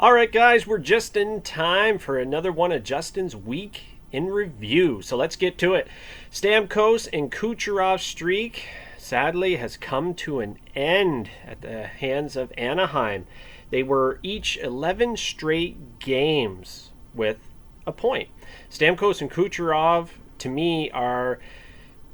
All right, guys, we're just in time for another one of Justin's week in review. So let's get to it. Stamkos and Kucherov streak sadly has come to an end at the hands of Anaheim. They were each 11 straight games with a point. Stamkos and Kucherov, to me, are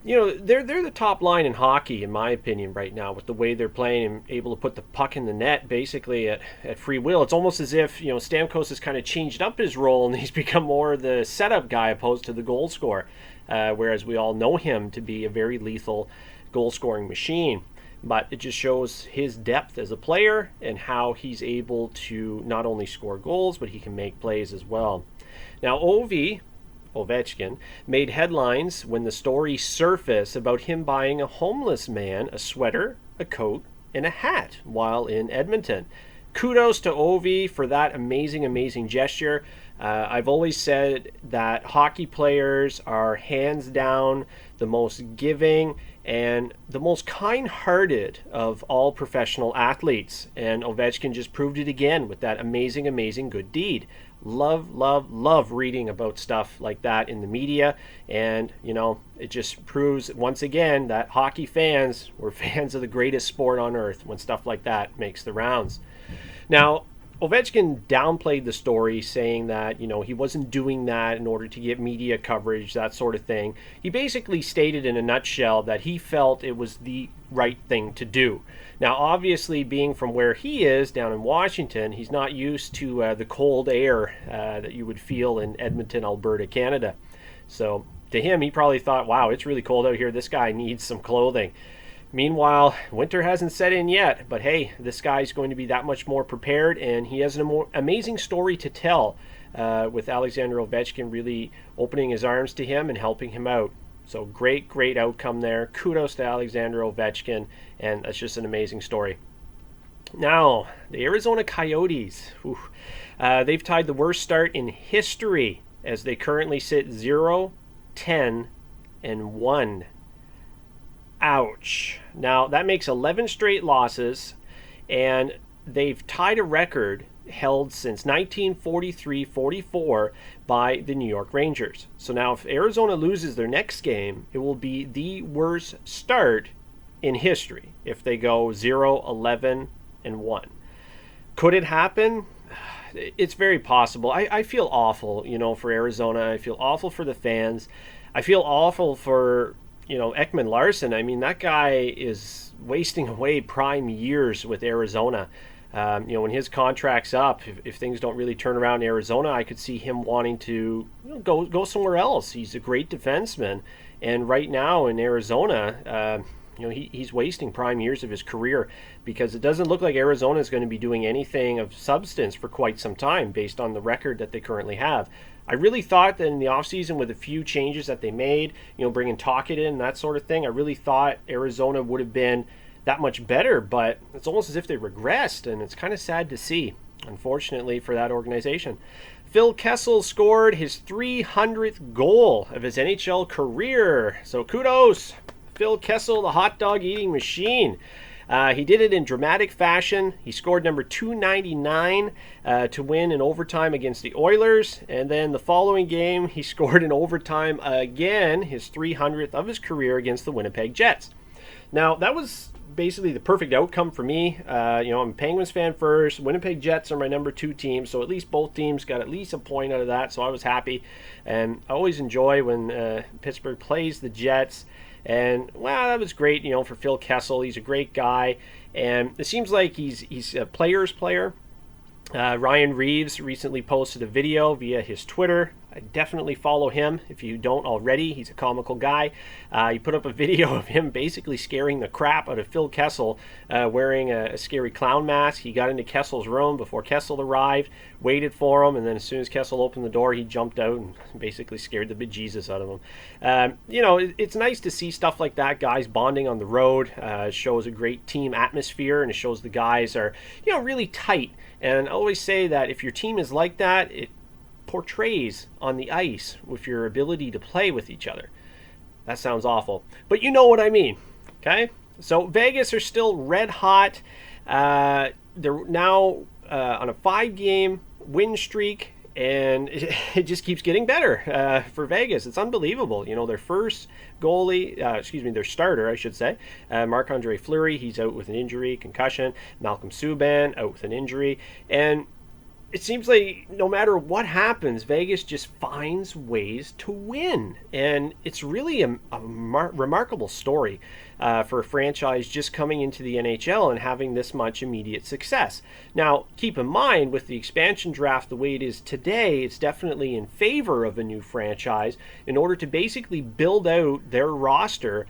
they're the top line in hockey, in my opinion, right now, with the way they're playing and able to put the puck in the net basically at free will. It's almost as if, Stamkos has kind of changed up his role and he's become more the setup guy opposed to the goal scorer, whereas we all know him to be a very lethal goal scoring machine. But it just shows his depth as a player and how he's able to not only score goals, but he can make plays as well. Now, Ovechkin made headlines when the story surfaced about him buying a homeless man a sweater, a coat, and a hat while in Edmonton. Kudos to Ovi for that amazing gesture. I've always said that hockey players are hands down the most giving and the most kind-hearted of all professional athletes. And Ovechkin just proved it again with that amazing good deed. Love reading about stuff like that in the media. And, it just proves once again that hockey fans were fans of the greatest sport on earth when stuff like that makes the rounds. Now, Ovechkin downplayed the story, saying that, he wasn't doing that in order to get media coverage, that sort of thing. He basically stated in a nutshell that he felt it was the right thing to do. Now, obviously, being from where he is, down in Washington, he's not used to the cold air that you would feel in Edmonton, Alberta, Canada. So, to him, he probably thought, wow, it's really cold out here. This guy needs some clothing. Meanwhile, winter hasn't set in yet, but hey, this guy's going to be that much more prepared, and he has an amazing story to tell with Alexander Ovechkin really opening his arms to him and helping him out. So great outcome there. Kudos to Alexander Ovechkin, and that's just an amazing story. Now, the Arizona Coyotes, they've tied the worst start in history as they currently sit 0-10-1. Ouch. Now, that makes 11 straight losses, and they've tied a record held since 1943-44 by the New York Rangers. So now if Arizona loses their next game, it will be the worst start in history if they go 0-11-1. Could it happen? It's very possible. I feel awful, for Arizona. I feel awful for the fans. I feel awful for Ekman Larson. I mean, that guy is wasting away prime years with Arizona. When his contract's up, if things don't really turn around in Arizona, I could see him wanting to go somewhere else. He's a great defenseman, and right now in Arizona, he's wasting prime years of his career because it doesn't look like Arizona is going to be doing anything of substance for quite some time based on the record that they currently have. I really thought that in the offseason, with a few changes that they made, bringing Tocchet in and that sort of thing, I really thought Arizona would have been that much better, but it's almost as if they regressed, and it's kind of sad to see, unfortunately, for that organization. Phil Kessel scored his 300th goal of his NHL career, so kudos, Phil Kessel, the hot dog eating machine. He did it in dramatic fashion. He scored number 299 to win in overtime against the Oilers. And then the following game, he scored in overtime again, his 300th of his career against the Winnipeg Jets. Now, that was basically the perfect outcome for me. I'm a Penguins fan first. Winnipeg Jets are my number 2 team, so at least both teams got at least a point out of that, so I was happy. And I always enjoy when Pittsburgh plays the Jets. And, that was great, for Phil Kessel. He's a great guy. And it seems like he's a player's player. Ryan Reeves recently posted a video via his Twitter. I definitely follow him if you don't already. He's a comical guy. He put up a video of him basically scaring the crap out of Phil Kessel wearing a scary clown mask. He got into Kessel's room before Kessel arrived, waited for him, and then as soon as Kessel opened the door, he jumped out and basically scared the bejesus out of him. It's nice to see stuff like that, guys bonding on the road. It shows a great team atmosphere, and it shows the guys are, really tight. And I always say that if your team is like that, it portrays on the ice with your ability to play with each other. That sounds awful, but you know what I mean, okay? So Vegas are still red hot. They're now on a 5-game win streak, and it just keeps getting better for Vegas. It's unbelievable. Their first goalie, their starter, I should say, Marc-Andre Fleury, he's out with an injury, concussion. Malcolm Subban out with an injury. And it seems like no matter what happens, Vegas just finds ways to win. And it's really a remarkable story for a franchise just coming into the NHL and having this much immediate success. Now, keep in mind, with the expansion draft the way it is today, it's definitely in favor of a new franchise in order to basically build out their roster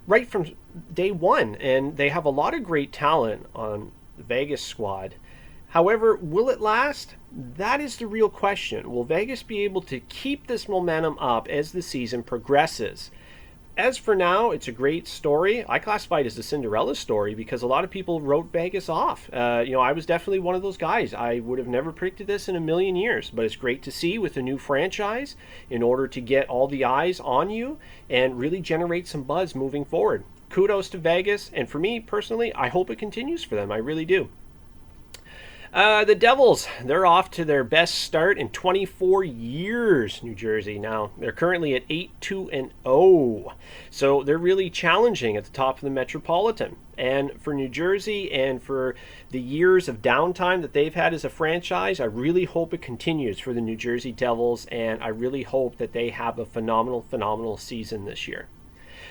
right from day one. And they have a lot of great talent on the Vegas squad. However, will it last? That is the real question. Will Vegas be able to keep this momentum up as the season progresses? As for now, it's a great story. I classify it as a Cinderella story because a lot of people wrote Vegas off. I was definitely one of those guys. I would have never predicted this in a million years, but it's great to see with a new franchise in order to get all the eyes on you and really generate some buzz moving forward. Kudos to Vegas, and for me personally, I hope it continues for them. I really do. The Devils, they're off to their best start in 24 years, New Jersey. Now, they're currently at 8-2-0. So they're really challenging at the top of the Metropolitan. And for New Jersey and for the years of downtime that they've had as a franchise, I really hope it continues for the New Jersey Devils. And I really hope that they have a phenomenal season this year.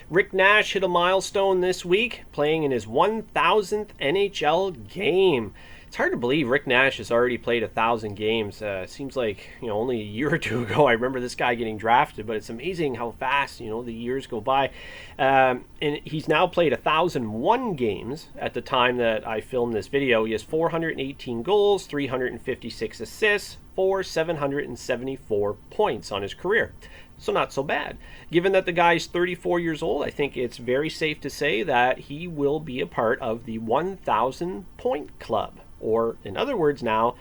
Rick Nash hit a milestone this week, playing in his 1,000th NHL game. It's hard to believe Rick Nash has already played 1,000 games. It seems like only a year or two ago I remember this guy getting drafted, but it's amazing how fast the years go by. And he's now played 1,001 games at the time that I filmed this video. He has 418 goals, 356 assists, 774 points on his career. So not so bad. Given that the guy's 34 years old, I think it's very safe to say that he will be a part of the 1,000 point club. Or, in other words now,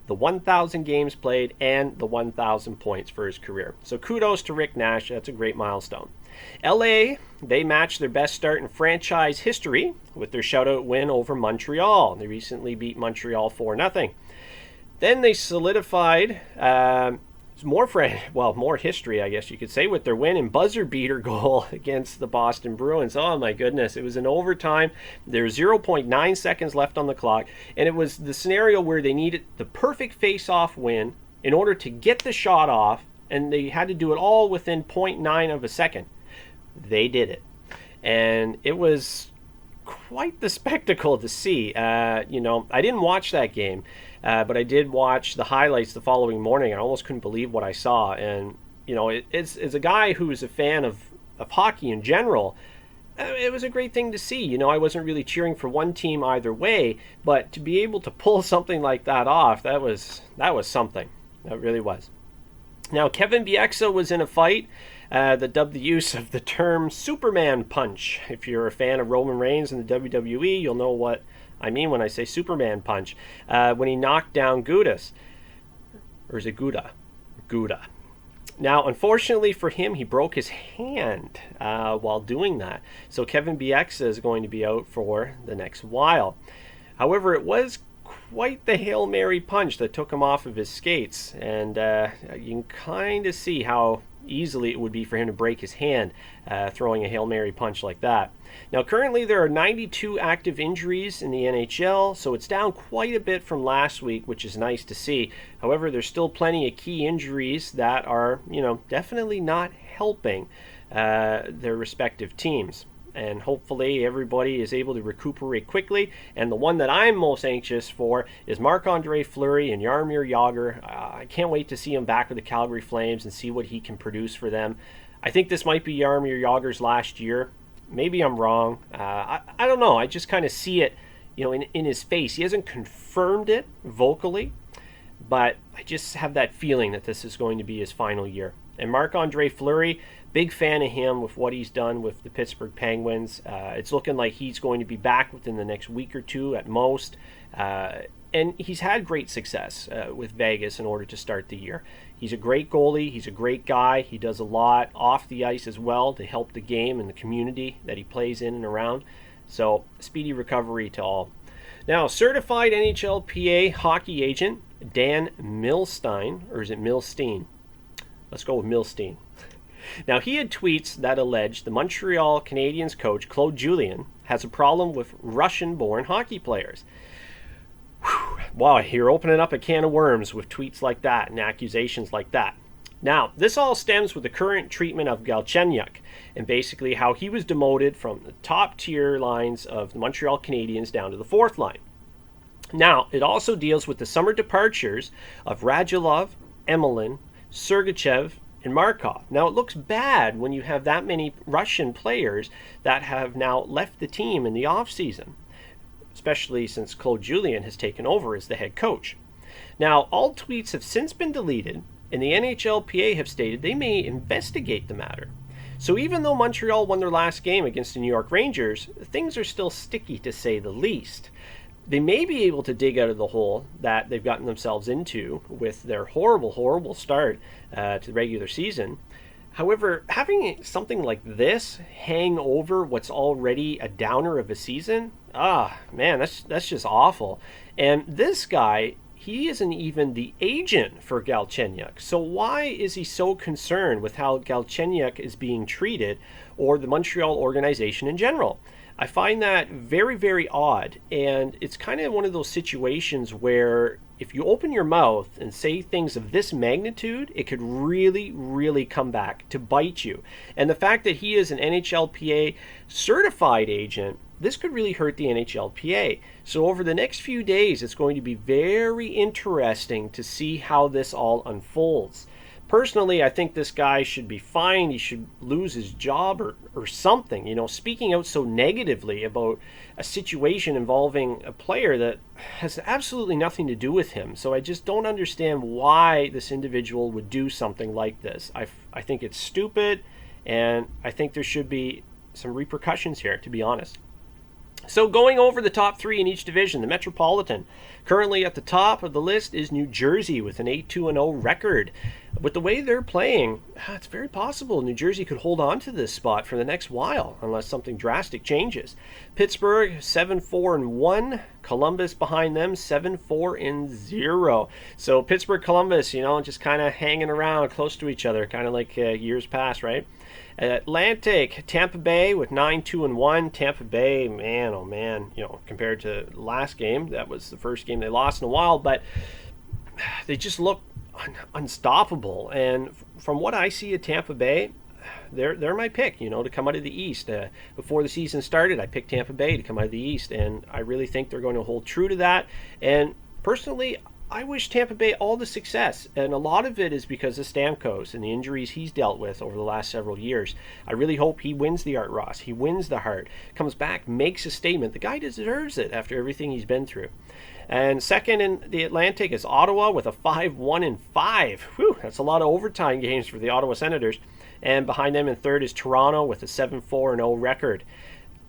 the 1,000 games played and the 1,000 points for his career. So kudos to Rick Nash. That's a great milestone. LA, they matched their best start in franchise history with their shutout win over Montreal. They recently beat Montreal 4-0. Then they solidified more history, I guess you could say, with their win and buzzer beater goal against the Boston Bruins. Oh my goodness, it was an overtime. There was 0.9 seconds left on the clock, and it was the scenario where they needed the perfect face-off win in order to get the shot off, and they had to do it all within 0.9 of a second. They did it, and it was quite the spectacle to see. I didn't watch that game, but I did watch the highlights the following morning. I almost couldn't believe what I saw. And, it's a guy who is a fan of hockey in general. It was a great thing to see. I wasn't really cheering for one team either way, but to be able to pull something like that off, that was something. That really was. Now, Kevin Bieksa was in a fight that dubbed the use of the term Superman punch. If you're a fan of Roman Reigns in the WWE, you'll know what I mean when I say Superman punch. When he knocked down Gudas. Or is it Gouda? Gouda. Now, unfortunately for him, he broke his hand while doing that. So Kevin Bieksa is going to be out for the next while. However, it was quite the Hail Mary punch that took him off of his skates. And you can kind of see how easily it would be for him to break his hand throwing a Hail Mary punch like that. Now, currently there are 92 active injuries in the NHL, so it's down quite a bit from last week, which is nice to see. However, there's still plenty of key injuries that are, definitely not helping their respective teams. And hopefully everybody is able to recuperate quickly. And the one that I'm most anxious for is Marc-Andre Fleury and Jaromir Jagr. I can't wait to see him back with the Calgary Flames and see what he can produce for them. I think this might be Jaromir Jagr's last year. Maybe I'm wrong. I don't know. I just kind of see it, in his face. He hasn't confirmed it vocally, but I just have that feeling that this is going to be his final year. And Marc-Andre Fleury, big fan of him with what he's done with the Pittsburgh Penguins. It's looking like he's going to be back within the next week or two at most. And he's had great success with Vegas in order to start the year. He's a great goalie. He's a great guy. He does a lot off the ice as well to help the game and the community that he plays in and around. So, speedy recovery to all. Now, certified NHLPA hockey agent Dan Milstein, or is it Milstein? Let's go with Milstein. Now, he had tweets that alleged the Montreal Canadiens coach, Claude Julien, has a problem with Russian-born hockey players. Whew. Wow, you're opening up a can of worms with tweets like that and accusations like that. Now, this all stems with the current treatment of Galchenyuk and basically how he was demoted from the top tier lines of the Montreal Canadiens down to the fourth line. Now, it also deals with the summer departures of Radulov, Emelin, Sergachev, and Markov. Now, it looks bad when you have that many Russian players that have now left the team in the offseason, especially since Claude Julien has taken over as the head coach. Now, all tweets have since been deleted, and the NHLPA have stated they may investigate the matter. So even though Montreal won their last game against the New York Rangers, things are still sticky to say the least. They may be able to dig out of the hole that they've gotten themselves into with their horrible, horrible start to the regular season. However, having something like this hang over what's already a downer of a season, man, that's just awful. And this guy, he isn't even the agent for Galchenyuk. So why is he so concerned with how Galchenyuk is being treated, or the Montreal organization in general? I find that very, very odd, and it's kind of one of those situations where if you open your mouth and say things of this magnitude, it could really, really come back to bite you. And the fact that he is an NHLPA certified agent, this could really hurt the NHLPA. So over the next few days, it's going to be very interesting to see how this all unfolds. Personally, I think this guy should be fined. He should lose his job or something. You know, speaking out so negatively about a situation involving a player that has absolutely nothing to do with him. So I just don't understand why this individual would do something like this. I think it's stupid, and I think there should be some repercussions here, to be honest. So going over the top three in each division, the Metropolitan. Currently at the top of the list is New Jersey with an 8-2-0 record. With the way they're playing, it's very possible New Jersey could hold on to this spot for the next while unless something drastic changes. Pittsburgh 7-4-1. Columbus behind them 7-4-0. So Pittsburgh, Columbus, just kind of hanging around close to each other, kind of like years past, right? Atlantic, Tampa Bay with 9-2-1. Tampa Bay, man, oh man, compared to last game, that was the first game they lost in a while, but they just look unstoppable. And from what I see at Tampa Bay, they're my pick, to come out of the East. Before the season started, I picked Tampa Bay to come out of the East, and I really think they're going to hold true to that. And personally, I wish Tampa Bay all the success, and a lot of it is because of Stamkos and the injuries he's dealt with over the last several years. I really hope he wins the Art Ross. He wins the Hart, comes back, makes a statement. The guy deserves it after everything he's been through. And second in the Atlantic is Ottawa with a 5-1-5. Whew, that's a lot of overtime games for the Ottawa Senators. And behind them in third is Toronto with a 7-4-0 record.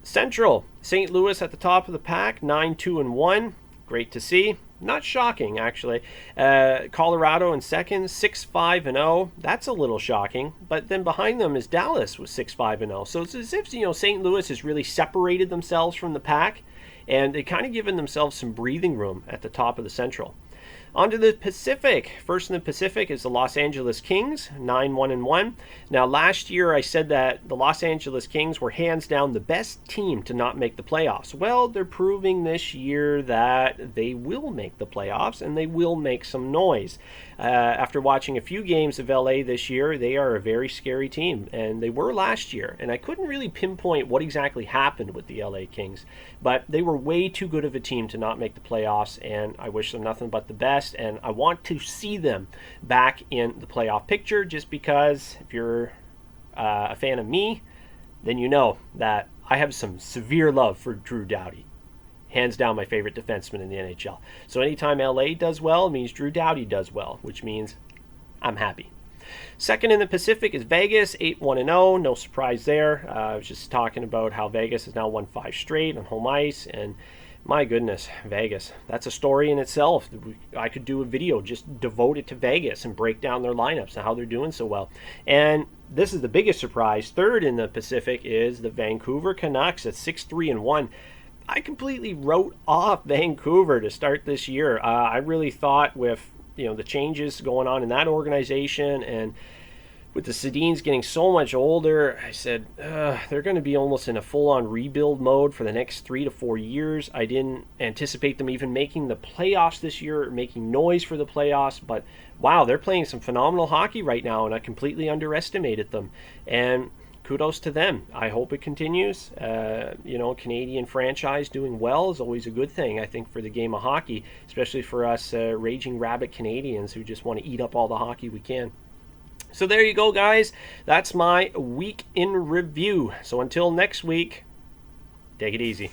Central, St. Louis at the top of the pack, 9-2-1. Great to see. Not shocking, actually. Colorado in second, 6-5-0. That's a little shocking. But then behind them is Dallas with 6-5-0. So it's as if St. Louis has really separated themselves from the pack, and they kind of given themselves some breathing room at the top of the Central. On to the Pacific. First in the Pacific is the Los Angeles Kings, 9-1-1. Now, last year I said that the Los Angeles Kings were hands down the best team to not make the playoffs. Well, they're proving this year that they will make the playoffs, and they will make some noise. After watching a few games of LA this year, they are a very scary team, and they were last year. And I couldn't really pinpoint what exactly happened with the LA Kings, but they were way too good of a team to not make the playoffs, and I wish them nothing but the best. And I want to see them back in the playoff picture, just because if you're a fan of me, then you know that I have some severe love for Drew Doughty. Hands down my favorite defenseman in the NHL. So anytime LA does well, it means Drew Doughty does well, which means I'm happy. Second in the Pacific is Vegas, 8-1-0. No surprise there. I was just talking about how Vegas has now won 5 straight on home ice, and my goodness, Vegas. That's a story in itself. I could do a video just devoted to Vegas and break down their lineups and how they're doing so well. And this is the biggest surprise. Third in the Pacific is the Vancouver Canucks at 6-3-1. I completely wrote off Vancouver to start this year. I really thought with the changes going on in that organization and with the Sedins getting so much older, I said they're going to be almost in a full-on rebuild mode for the next 3 to 4 years. I didn't anticipate them even making the playoffs this year, or making noise for the playoffs. But wow, they're playing some phenomenal hockey right now, and I completely underestimated them. And kudos to them. I hope it continues. Canadian franchise doing well is always a good thing, I think, for the game of hockey, especially for us raging rabbit Canadians who just want to eat up all the hockey we can. So there you go, guys. That's my week in review. So until next week, take it easy.